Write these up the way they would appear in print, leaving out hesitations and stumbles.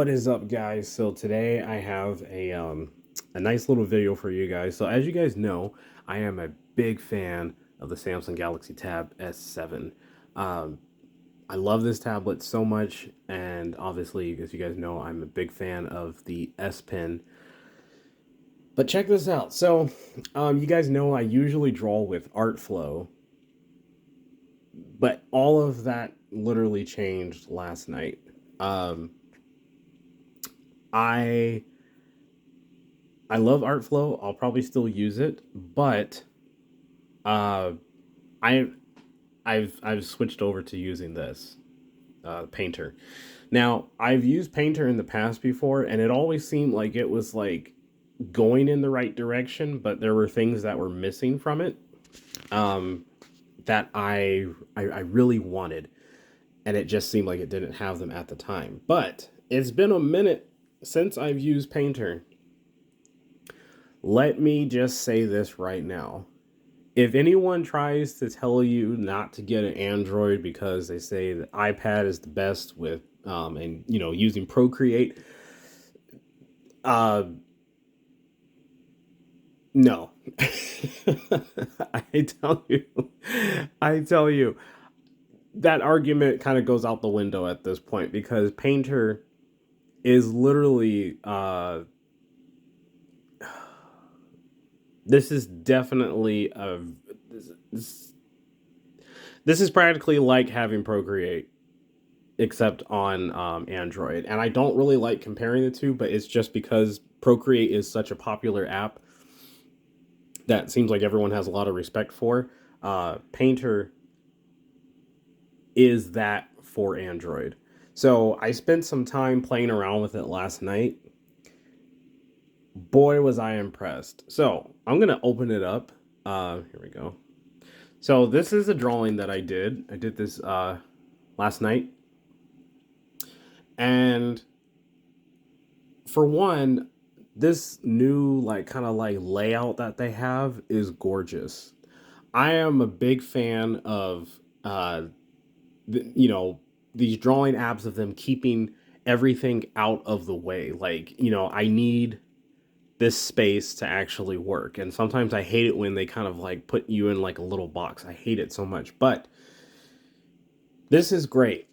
What is up, guys? So today I have a nice little video for you guys. So as you guys know, I am a big fan of the Samsung Galaxy Tab S7. Um, I love this tablet so much, and obviously, as you guys know, I'm a big fan of the S Pen. But check this out. You guys know I usually draw with Art Flow, but all of that literally changed last night. Um, I I love Artflow. I'll probably still use it, but uh, I I've switched over to using this Painter. Now I've used Painter in the past before, and it always seemed like it was like going in the right direction, but there were things that were missing from it um, that I really wanted, and it just seemed like it didn't have them at the time. But it's been a minute since I've used Painter. Let me just say this right now. If anyone tries to tell you not to get an Android because they say that iPad is the best with and using Procreate, uh no. I tell you, I tell you, that argument kind of goes out the window at this point because Painter is literally this is definitely a this, this is practically like having Procreate except on Android. And I don't really like comparing the two, but it's just because Procreate is such a popular app that seems like everyone has a lot of respect for. Painter is that for Android. So I spent some time playing around with it last night. Boy, was I impressed. So I'm going to open it up. Here we go. So this is a drawing that I did. I did this last night. And for one, this new like kind of like layout that they have is gorgeous. I am a big fan of you know, these drawing apps of them keeping everything out of the way. Like, I need this space to actually work. And sometimes I hate it when they kind of like put you in like a little box. I hate it so much. But this is great.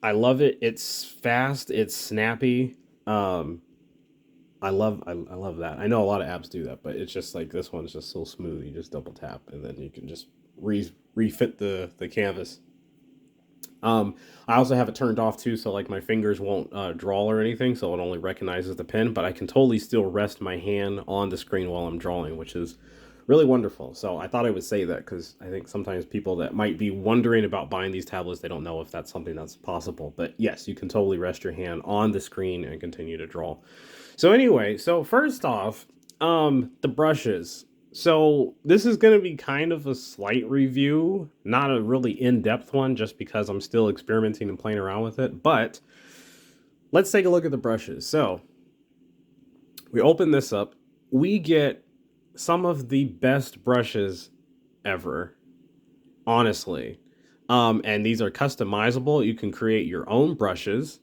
I love it. It's fast, it's snappy. Um I love that. I know a lot of apps do that, but it's just like this one's just so smooth. You just double tap and then you can just refit the canvas. I also have it turned off too, so like my fingers won't draw or anything, so it only recognizes the pen. But I can totally still rest my hand on the screen while I'm drawing, which is really wonderful. So I thought I would say that because I think sometimes people that might be wondering about buying these tablets, they don't know if that's something that's possible. But yes, you can totally rest your hand on the screen and continue to draw. So anyway, so first off, the brushes. So this is going to be kind of a slight review, not a really in-depth one, just because I'm still experimenting and playing around with it. But let's take a look at the brushes. So we open this up. We get some of the best brushes ever, honestly. And these are customizable. You can create your own brushes.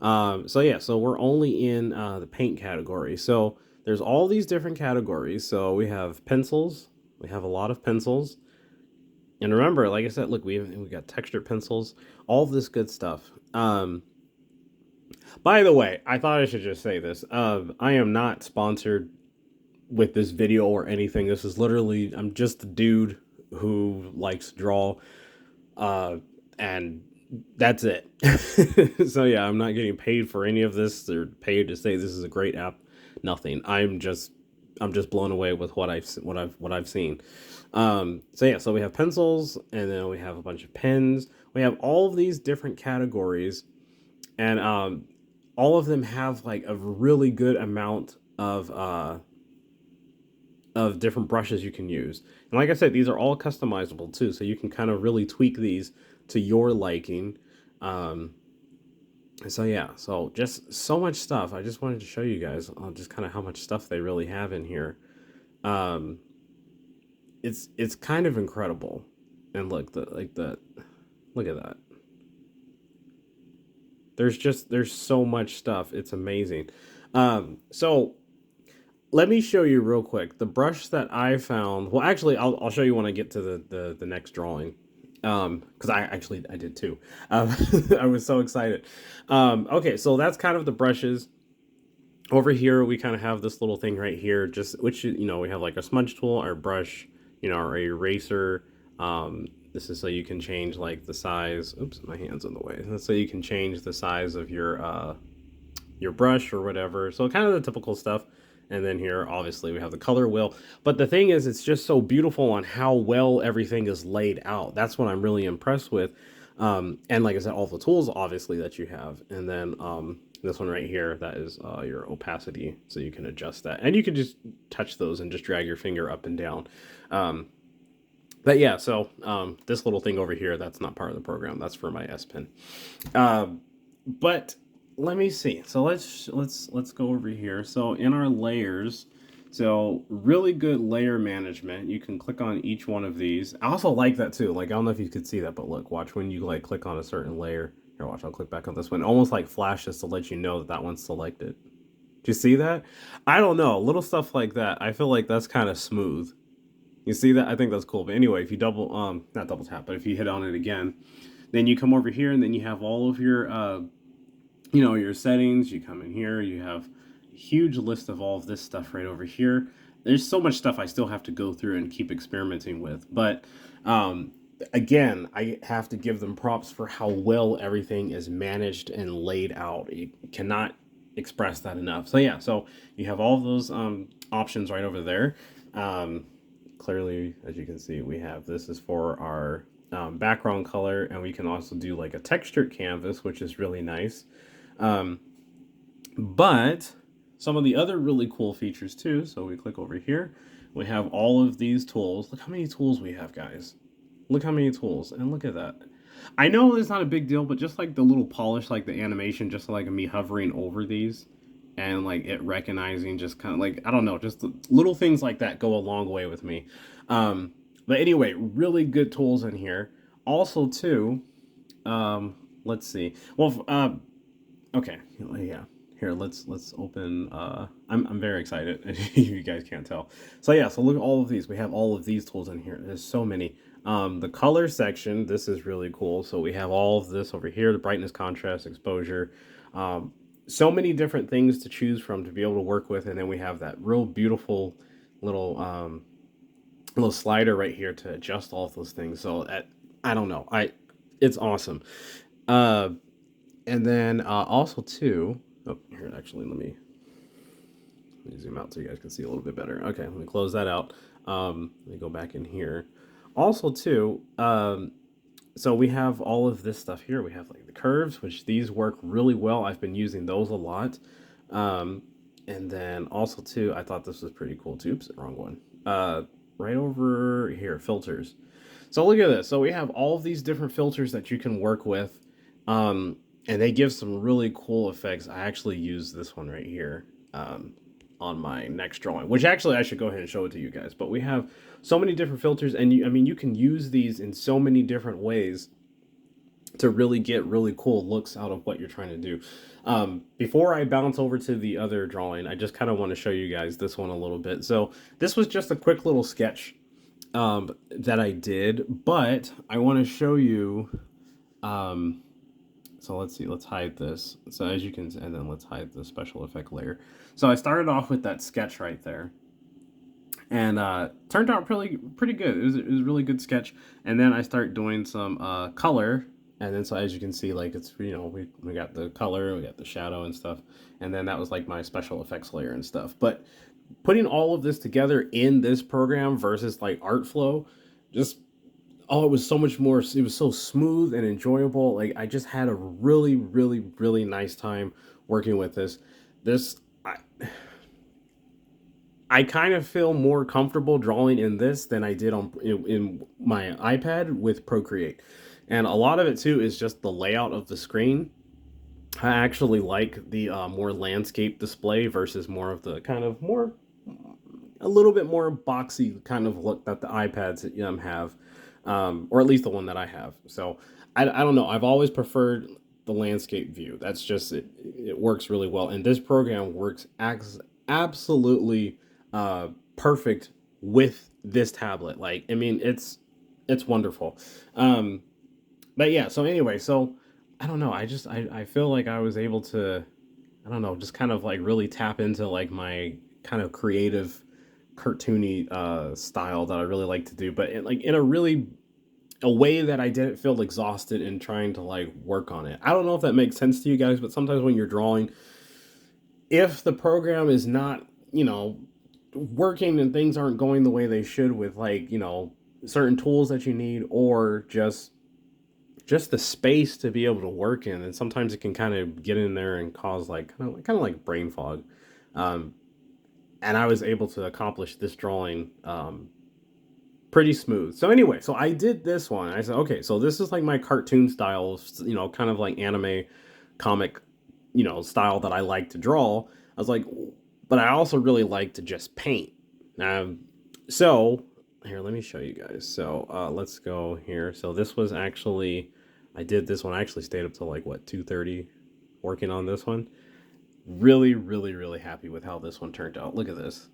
So we're only in the paint category. So there's all these different categories. So we have pencils. We have a lot of pencils. And remember, like I said, look, we got textured pencils, all of this good stuff. By the way, I thought I should just say this. I am not sponsored with this video or anything. This is literally, I'm just a dude who likes to draw. Uh, and that's it. So yeah, I'm not getting paid for any of this or paid to say this is a great app. Nothing. I'm just blown away with what I've seen. So we have pencils, and then we have a bunch of pens. We have all of these different categories, and all of them have like a really good amount of different brushes you can use. And like I said, these are all customizable too, so you can kind of really tweak these to your liking. Um, so yeah, so just so much stuff. I just wanted to show you guys just kind of how much stuff they really have in here. Um, it's kind of incredible. And look, look at that. there's so much stuff. It's amazing. So let me show you real quick the brush that I found. Well, actually, I'll show you when I get to the next drawing. Because I did too. Um, I was so excited. Okay, so that's kind of the brushes. Over here we kind of have this little thing right here, just which we have like a smudge tool, our brush, our eraser. This is so you can change like the size. Oops, my hand's in the way. That's so you can change the size of your brush or whatever. So kind of the typical stuff. And then here, obviously, we have the color wheel. But the thing is, it's just so beautiful on how well everything is laid out. That's what I'm really impressed with. And like I said, all the tools, obviously, that you have. And then this one right here, that is your opacity. So you can adjust that. And you can just touch those and just drag your finger up and down. Um, but yeah, so this little thing over here, that's not part of the program. That's for my S Pen. But let me see. So let's go over here. So in our layers, so really good layer management. You can click on each one of these. I also like that too. Like I don't know if you could see that, but look, watch when you like click on a certain layer. Here, watch. I'll click back on this one. Almost like flashes to let you know that that one's selected. Do you see that? I don't know. Little stuff like that. I feel like that's kind of smooth. You see that? I think that's cool. But anyway, if you not double tap, but if you hit on it again, then you come over here and then you have all of your your settings. You come in here, you have a huge list of all of this stuff right over here. There's so much stuff I still have to go through and keep experimenting with, but again, I have to give them props for how well everything is managed and laid out. You cannot express that enough. So yeah, so you have all of those options right over there. um, Clearly, as you can see, we have this is for our background color, and we can also do like a textured canvas, which is really nice. um, but some of the other really cool features too. So we click over here. We have all of these tools. Look how many tools we have, guys. Look how many tools. And look at that. I know it's not a big deal, but just like the little polish, like the animation, just like me hovering over these and like it recognizing just kind of like, I don't know, just the little things like that go a long way with me. But anyway, really good tools in here. Also, too, let's see. Well, okay, yeah. Here, let's open. I'm very excited. If you guys can't tell. So yeah, so look at all of these. We have all of these tools in here. There's so many. The color section. This is really cool. So we have all of this over here: the brightness, contrast, exposure. So many different things to choose from to be able to work with, and then we have that real beautiful little little slider right here to adjust all of those things. So I don't know. It's awesome. Uh, and then also too. Oh, here actually let me zoom out so you guys can see a little bit better. Okay, let me close that out. Let me go back in here. Also too, so we have all of this stuff here. We have like the curves, which these work really well. I've been using those a lot. Um, and then also too, I thought this was pretty cool too. Oops, wrong one. Right over here, filters. So look at this. So we have all of these different filters that you can work with. And they give some really cool effects. I actually use this one right here on my next drawing, which actually I should go ahead and show it to you guys. But we have so many different filters, and I mean, you can use these in so many different ways to really get really cool looks out of what you're trying to do. Before I bounce over to the other drawing, I just kind of want to show you guys this one a little bit. So this was just a quick little sketch that I did, but I want to show you. So let's see, let's hide this. So as you can, and then let's hide the special effect layer. So I started off with that sketch right there, and turned out pretty good. It was a really good sketch. And then I start doing some color, and then so as you can see, like it's we got the color, we got the shadow and stuff, and then that was like my special effects layer and stuff. But putting all of this together in this program versus like Artflow, just oh, it was so much more. It was so smooth and enjoyable. Like I just had a really nice time working with this. This I kind of feel more comfortable drawing in this than I did in my iPad with Procreate, and a lot of it too is just the layout of the screen. I actually like the more landscape display versus more of the kind of more a little bit more boxy kind of look that the iPads have, or at least the one that I have. So I don't know. I've always preferred the landscape view. That's just it. It works really well, and this program works absolutely perfect with this tablet. Like, I mean, it's wonderful. Um, but yeah. So anyway, so I don't know. I feel like I was able to, I don't know, just kind of like really tap into like my kind of creative, cartoony style that I really like to do, but like in a really a way that I didn't feel exhausted in trying to like work on it. I don't know if that makes sense to you guys, but sometimes when you're drawing, if the program is not, working and things aren't going the way they should with like, certain tools that you need, or just the space to be able to work in, and sometimes it can kind of get in there and cause like kind of like brain fog. Um, and I was able to accomplish this drawing pretty smooth. So anyway, so I did this one. I said, okay, so this is like my cartoon style, kind of like anime comic, style that I like to draw. I was like, but I also really like to just paint. So here, let me show you guys. So let's go here. So this was actually, I did this one. I actually stayed up till like what 2:30 working on this one. Really, really, really happy with how this one turned out. Look at this.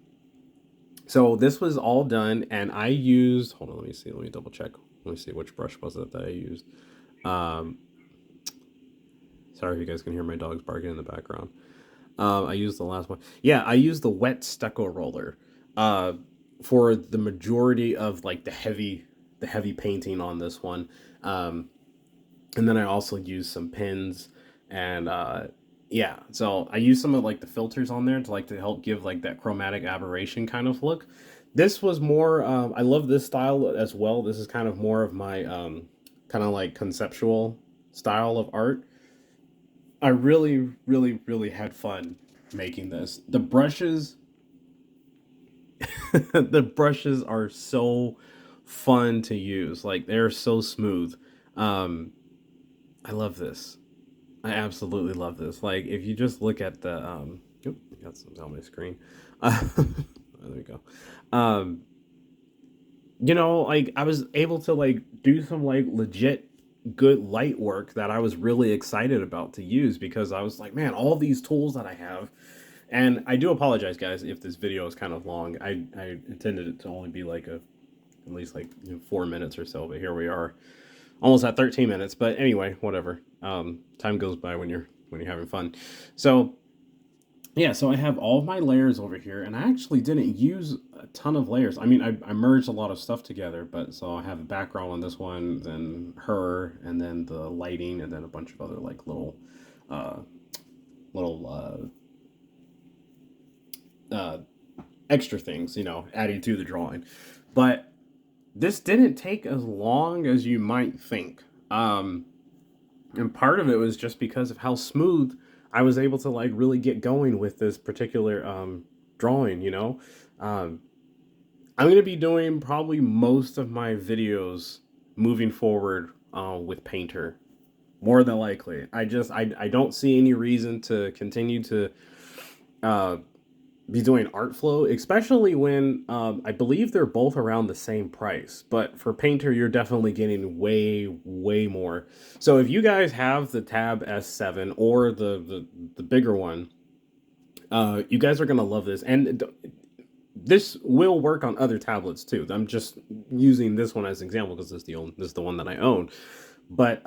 So this was all done, and I used. Hold on, let me see. Let me double check. Let me see which brush was it that I used. Um, Sorry if you guys can hear my dogs barking in the background. I used the last one. Yeah, I used the wet stucco roller uh, for the majority of like the heavy painting on this one. Um, and then I also used some pins and yeah, so I used some of like the filters on there to like to help give like that chromatic aberration kind of look. This was more I love this style as well. This is kind of more of my kind of like conceptual style of art. I really really really had fun making this. The brushes the brushes are so fun to use. Like, they're so smooth. um I love this. I absolutely love this. Like, if you just look at the oop, got some on my screen. There we go. Um, like I was able to like do some like legit good light work that I was really excited about to use, because I was like, man, all these tools that I have. And I do apologize, guys, if this video is kind of long. I intended it to only be like a at least like 4 minutes or so, but here we are, almost at 13 minutes. But anyway, whatever. Time goes by when you're having fun. So yeah, so I have all of my layers over here, and I actually didn't use a ton of layers. I mean, I merged a lot of stuff together, but so I have a background on this one, then her, and then the lighting, and then a bunch of other like uh, little uh, extra things, adding to the drawing. But this didn't take as long as you might think. And part of it was just because of how smooth I was able to like really get going with this particular drawing. um, I'm gonna be doing probably most of my videos moving forward with Painter, more than likely. I don't see any reason to continue to uh, be doing art flow, especially when I believe they're both around the same price. But for Painter, you're definitely getting way, way more. So if you guys have the Tab S7 or the bigger one, you guys are gonna love this, and this will work on other tablets too. I'm just using this one as an example because this is the one that I own. But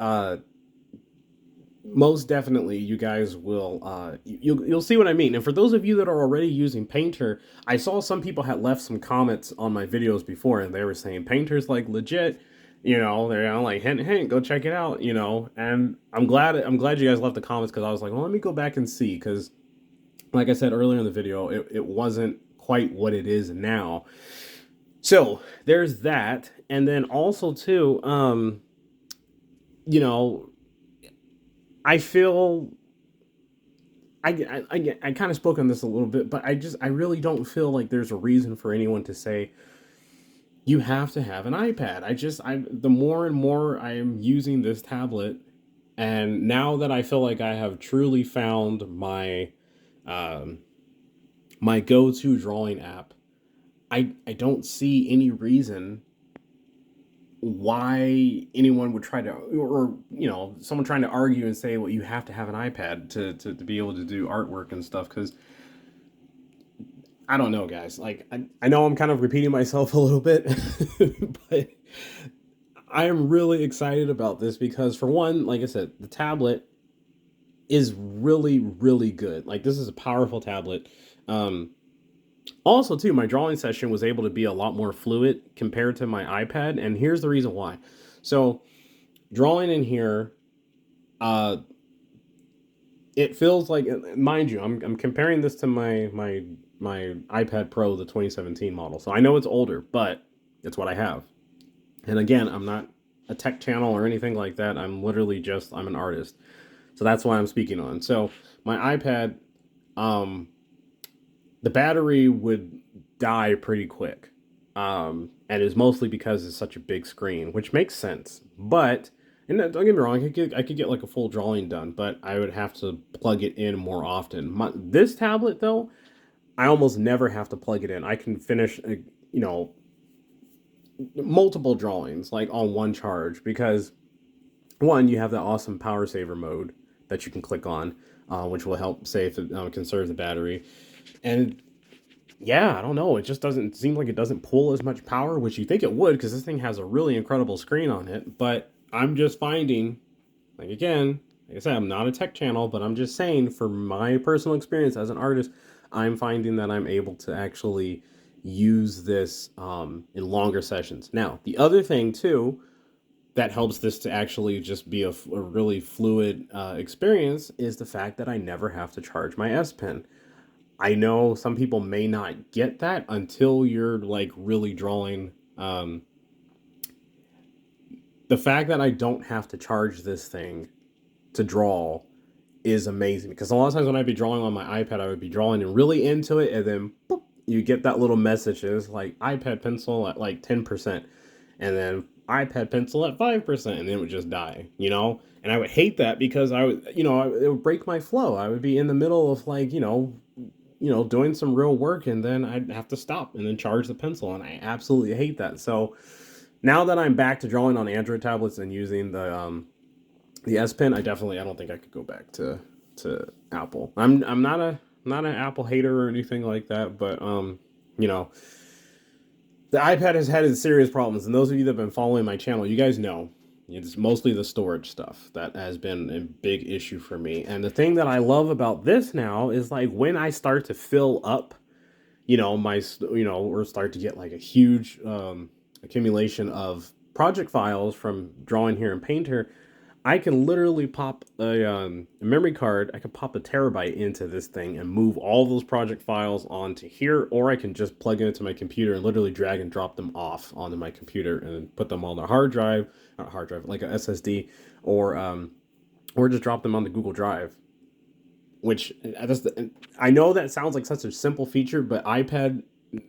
most definitely you guys will you'll see what I mean. And for those of you that are already using Painter, I saw some people had left some comments on my videos before, and they were saying Painter's like legit, they're like, hint hint, go check it out. And I'm glad you guys left the comments, because I was like, well, let me go back and see, because like I said earlier in the video, it wasn't quite what it is now. So there's that. And then also too, you know I feel I kind of spoke on this a little bit, but I really don't feel like there's a reason for anyone to say you have to have an iPad. I the more and more I am using this tablet, and now that I feel like I have truly found um, my go-to drawing app, I don't see any reason why anyone would try to, or someone trying to argue and say, well, you have to have an iPad to be able to do artwork and stuff. Because I don't know, guys. Like, I know I'm kind of repeating myself a little bit, but I am really excited about this because, for one, like I said, the tablet is really, really good. Like, this is a powerful tablet. Um, Also, too, my drawing session was able to be a lot more fluid compared to my iPad, and here's the reason why. So, drawing in here, uh, it feels like, mind you, I'm comparing this to my iPad Pro, the 2017 model. So I know it's older, but it's what I have. And again, I'm not a tech channel or anything like that. I'm literally just I'm an artist. So that's why I'm speaking on. So my iPad, um, the battery would die pretty quick. And it's mostly because it's such a big screen, which makes sense. But and don't get me wrong, I could get like a full drawing done, but I would have to plug it in more often. This tablet though, I almost never have to plug it in. I can finish, you know, multiple drawings like on one charge because one, you have the awesome power saver mode that you can click on, which will help save, conserve the battery. And yeah, I don't know. It just doesn't seem like it doesn't pull as much power, which you think it would because this thing has a really incredible screen on it. But I'm just finding, like, again, like I said, I'm not a tech channel, but I'm just saying for my personal experience as an artist, I'm finding that I'm able to actually use this in longer sessions. Now, the other thing too that helps this to actually just be a really fluid experience is the fact that I never have to charge my S Pen. I know some people may not get that until you're like really drawing. The fact that I don't have to charge this thing to draw is amazing because a lot of times when I'd be drawing on my iPad, I would be drawing and really into it, and then boop, you get that little message. It's like iPad pencil at like 10%, and then iPad pencil at 5%, and then it would just die, you know? And I would hate that because I would, it would break my flow. I would be in the middle of like, doing some real work, and then I'd have to stop and then charge the pencil, and I absolutely hate that. So now that I'm back to drawing on Android tablets and using the S Pen, I don't think I could go back to Apple. I'm not an Apple hater or anything like that, but you know, the iPad has had its serious problems, and those of you that have been following my channel, you guys know it's mostly the storage stuff that has been a big issue for me. And the thing that I love about this now is like when I start to fill up, or start to get like a huge accumulation of project files from drawing here in Painter, I can literally pop a memory card. I can pop a terabyte into this thing and move all those project files onto here, or I can just plug it into my computer and literally drag and drop them off onto my computer and put them on a hard drive, not hard drive, like a SSD, or just drop them on the Google Drive. Which I know that sounds like such a simple feature, but iPad,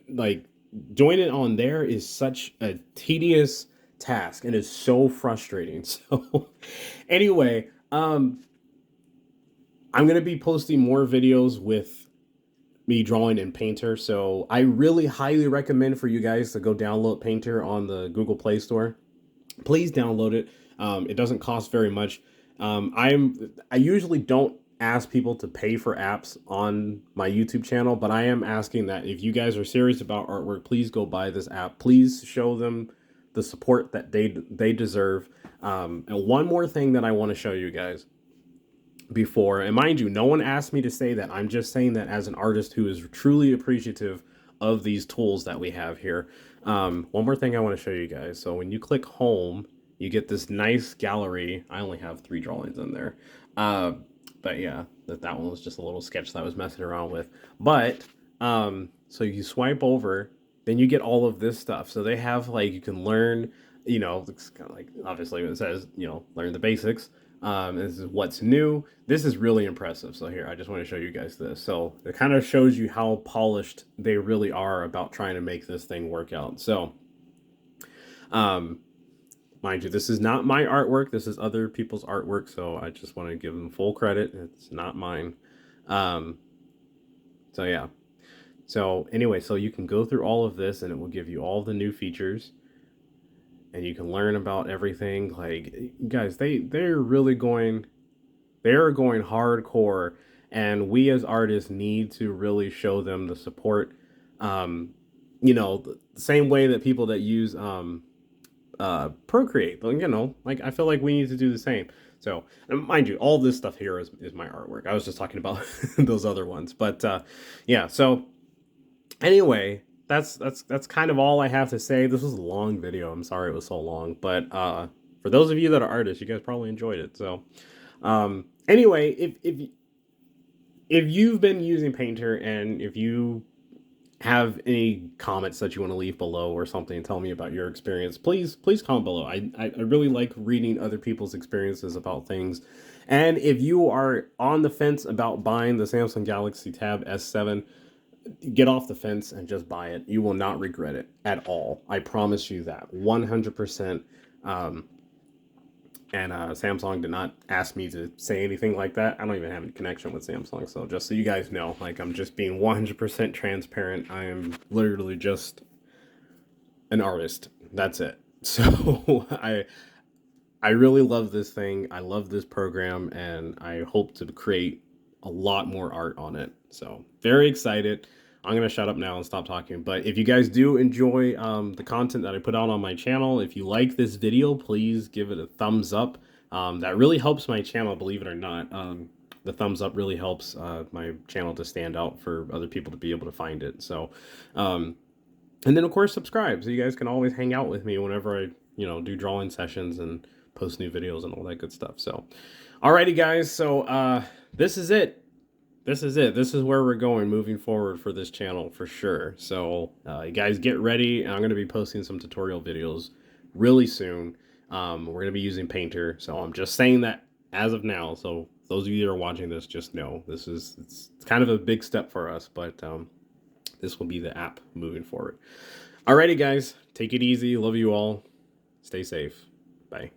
like, doing it on there is such a tedious task and it's so frustrating. So anyway, I'm gonna be posting more videos with me drawing in Painter. So I really highly recommend for you guys to go download Painter on the Google Play Store. Please download it. It doesn't cost very much. I usually don't ask people to pay for apps on my YouTube channel, but I am asking that if you guys are serious about artwork, please go buy this app. Please show them the support that they deserve. And one more thing that I want to show you guys before, and mind you, no one asked me to say that. I'm just saying that as an artist who is truly appreciative of these tools that we have here. One more thing I want to show you guys. So when you click home, you get this nice gallery. I only have 3 drawings in there. Uh, but yeah, that one was just a little sketch that I was messing around with. But so you swipe over, then you get all of this stuff. So they have like you can learn, it's kind of like obviously it says, learn the basics. This is what's new. This is really impressive. So here, I just want to show you guys this. So it kind of shows you how polished they really are about trying to make this thing work out. So, um, mind you, this is not my artwork. This is other people's artwork. So I just want to give them full credit. It's not mine. Um, so yeah. So anyway, so you can go through all of this and it will give you all the new features. and you can learn about everything. Like, guys, they're going hardcore, and we as artists need to really show them the support. Um, the same way that people that use procreate, like I feel like we need to do the same. So, and mind you, all this stuff here is my artwork. I was just talking about those other ones, but yeah. So anyway, that's kind of all I have to say. This was a long video. I'm sorry it was so long, but for those of you that are artists, you guys probably enjoyed it. So anyway, if you've been using Painter, and if you have any comments that you want to leave below or something, tell me about your experience, please comment below. I really like reading other people's experiences about things. And if you are on the fence about buying the Samsung Galaxy Tab S7, get off the fence and just buy it. You will not regret it at all. I promise you that 100%. And Samsung did not ask me to say anything like that. I don't even have a connection with Samsung, so just so you guys know, like, I'm just being 100% transparent. I am literally just an artist. That's it. So I really love this thing. I love this program, and I hope to create a lot more art on it. So very excited. I'm gonna shut up now and stop talking. But if you guys do enjoy the content that I put out on my channel, if you like this video, please give it a thumbs up. That really helps my channel, believe it or not. The thumbs up really helps my channel to stand out for other people to be able to find it. So, and then of course subscribe, so you guys can always hang out with me whenever I do drawing sessions and post new videos and all that good stuff. So, alrighty guys, so this is it. This is where we're going moving forward for this channel for sure. So you guys get ready. I'm going to be posting some tutorial videos really soon. We're going to be using Painter. So I'm just saying that as of now. So those of you that are watching this, just know it's kind of a big step for us, but this will be the app moving forward. Alrighty guys, take it easy. Love you all. Stay safe. Bye.